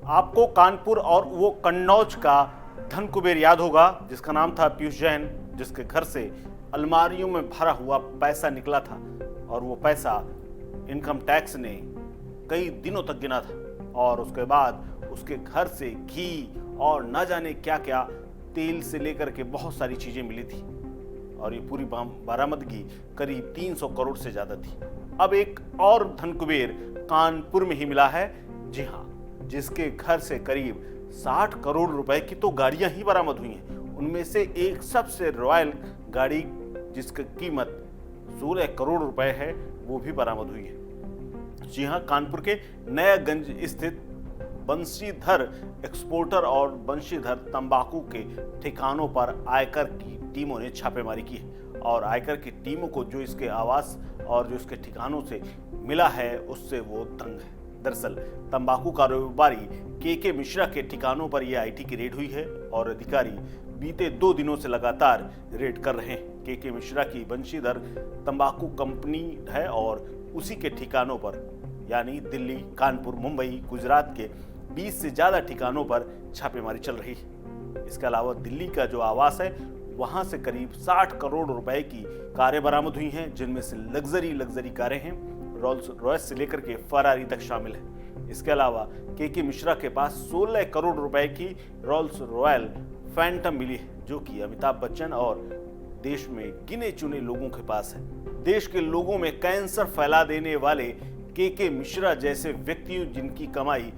आपको कानपुर और वो कन्नौज का धन कुबेर याद होगा जिसका नाम था पीयूष जैन, जिसके घर से अलमारियों में भरा हुआ पैसा निकला था और वो पैसा इनकम टैक्स ने कई दिनों तक गिना था और उसके बाद उसके घर से घी और न जाने क्या क्या तेल से लेकर के बहुत सारी चीजें मिली थी और ये पूरी बरामदगी करीब 300 करोड़ से ज्यादा थी। अब एक और धन कुबेर कानपुर में ही मिला है, जी हाँ, जिसके घर से करीब 60 करोड़ रुपए की तो गाड़ियां ही बरामद हुई हैं। उनमें से एक सबसे रॉयल गाड़ी जिसकी कीमत 16 करोड़ रुपए है वो भी बरामद हुई है। जी हाँ, कानपुर के नयागंज स्थित बंशीधर एक्सपोर्टर और बंशीधर तंबाकू के ठिकानों पर आयकर की टीमों ने छापेमारी की है और आयकर की टीमों को जो इसके आवास और जो इसके ठिकानों से मिला है उससे वो दंग है। दरअसल तंबाकू कारोबारी के मिश्रा के ठिकानों पर यह आईटी की रेड हुई है और अधिकारी बीते 2 दिनों से लगातार रेड कर रहे हैं। के मिश्रा की बंशीधर तंबाकू कंपनी है और उसी के ठिकानों पर यानी दिल्ली, कानपुर, मुंबई, गुजरात के 20 से ज्यादा ठिकानों पर छापेमारी चल रही है। इसके अलावा दिल्ली का जो आवास है वहां से करीब 60 करोड़ रुपए की कारें बरामद हुई हैं, जिनमें से लग्जरी कारें हैं, रोल्स रॉयस से लेकर के फरारी तक शामिल है। इसके अलावा के मिश्रा के पास 16 करोड़ रुपए की रोल्स रॉयल फैंटम मिली है, जो कि अमिताभ बच्चन और देश में गिने चुने लोगों के पास है। देश के लोगों में कैंसर फैला देने वाले के मिश्रा जैसे व्यक्ति जिनकी कमाई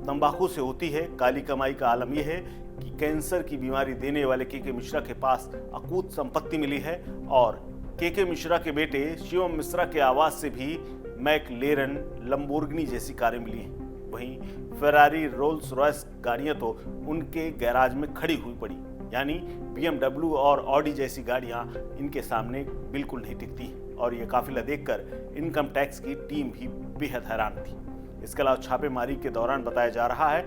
तंबाकू से होती है, काली कमाई का आलम यह है कि कैंसर की बीमारी देने वाले के मिश्रा के पास अकूत संपत्ति मिली है और के मिश्रा के बेटे शिवम मिश्रा के आवास से भी मैकलेरन, लंबोर्गिनी जैसी कारें मिली हैं। वहीं फेरारी, रोल्स रॉयस गाड़ियां तो उनके गैराज में खड़ी हुई पड़ी, यानी BMW और ऑडी जैसी गाड़ियां इनके सामने बिल्कुल नहीं टिकती और ये काफिला देखकर इनकम टैक्स की टीम भी बेहद हैरान थी। इसके अलावा छापेमारी के दौरान बताया जा रहा है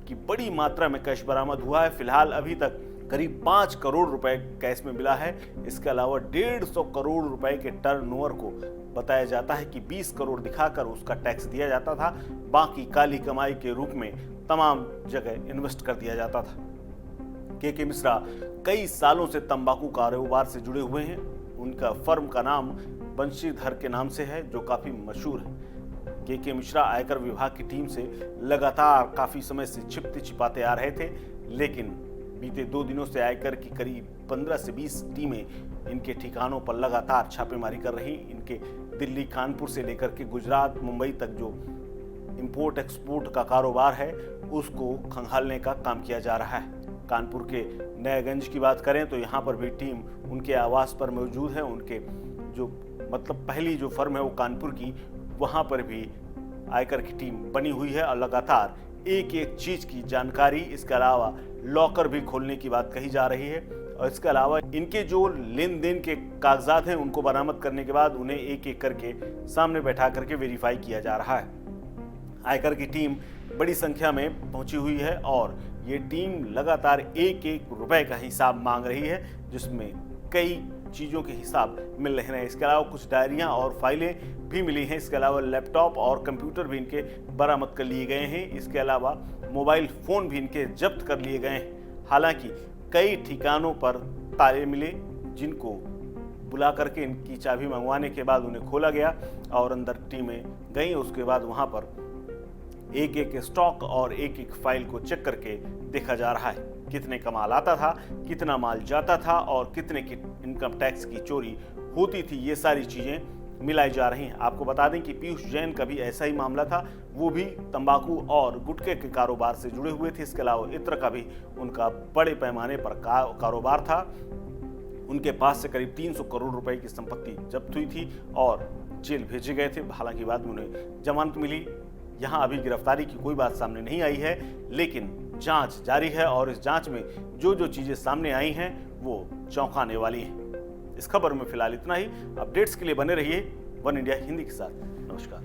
कि बड़ी मात्रा में कैश बरामद हुआ है। फिलहाल अभी तक करीब 5 करोड़ रुपए कैश में मिला है। इसके अलावा 150 करोड़ रुपए के टर्नओवर को बताया जाता है कि 20 करोड़ दिखाकर उसका टैक्स दिया जाता था, बाकी काली कमाई के रूप में तमाम जगह इन्वेस्ट कर दिया जाता था। के मिश्रा कई सालों से तंबाकू कारोबार से जुड़े हुए हैं। उनका फर्म का नाम बंशीधर के नाम से है, जो काफी मशहूर है। के मिश्रा आयकर विभाग की टीम से लगातार काफी समय से छिपते छिपाते आ रहे थे, लेकिन बीते 2 दिनों से आयकर की करीब 15 से 20 टीमें इनके ठिकानों पर लगातार छापेमारी कर रही। इनके दिल्ली, कानपुर से लेकर के गुजरात, मुंबई तक जो इंपोर्ट एक्सपोर्ट का कारोबार है उसको खंगालने का काम किया जा रहा है। कानपुर के नयागंज की बात करें तो यहाँ पर भी टीम उनके आवास पर मौजूद है। उनके जो पहली जो फर्म है वो कानपुर की, वहाँ पर भी आयकर की टीम बनी हुई है और लगातार एक एक चीज की जानकारी, इसके अलावा लॉकर भी खोलने की बात कही जा रही है और इसके अलावा इनके जो लेन देन के कागजात हैं उनको बरामद करने के बाद उन्हें एक एक करके सामने बैठा करके वेरीफाई किया जा रहा है। आयकर की टीम बड़ी संख्या में पहुंची हुई है और ये टीम लगातार एक एक रुपए का हिसाब मांग रही है, जिसमें कई चीज़ों के हिसाब मिल रहे हैं। इसके अलावा कुछ डायरियां और फाइलें भी मिली हैं। इसके अलावा लैपटॉप और कंप्यूटर भी इनके बरामद कर लिए गए हैं। इसके अलावा मोबाइल फ़ोन भी इनके जब्त कर लिए गए हैं। हालांकि कई ठिकानों पर ताले मिले, जिनको बुला करके इनकी चाबी मंगवाने के बाद उन्हें खोला गया और अंदर टीमें गई। उसके बाद वहाँ पर एक एक स्टॉक और एक एक फाइल को चेक करके देखा जा रहा है कितने का माल आता था, कितना माल जाता था और कितने की इनकम टैक्स की चोरी होती थी। ये सारी चीजें मिलाई जा रही हैं। आपको बता दें कि पीयूष जैन का भी ऐसा ही मामला था, वो भी तंबाकू और गुटखे के कारोबार से जुड़े हुए थे। इसके अलावा इत्र का भी उनका बड़े पैमाने पर कारोबार था। उनके पास से करीब 300 करोड़ रुपए की संपत्ति जब्त हुई थी और जेल भेजे गए थे। हालांकि बाद में उन्हें जमानत मिली। यहाँ अभी गिरफ्तारी की कोई बात सामने नहीं आई है, लेकिन जांच जारी है और इस जांच में जो जो चीजें सामने आई हैं वो चौंकाने वाली हैं। इस खबर में फिलहाल इतना ही। अपडेट्स के लिए बने रहिए वन इंडिया हिंदी के साथ। नमस्कार।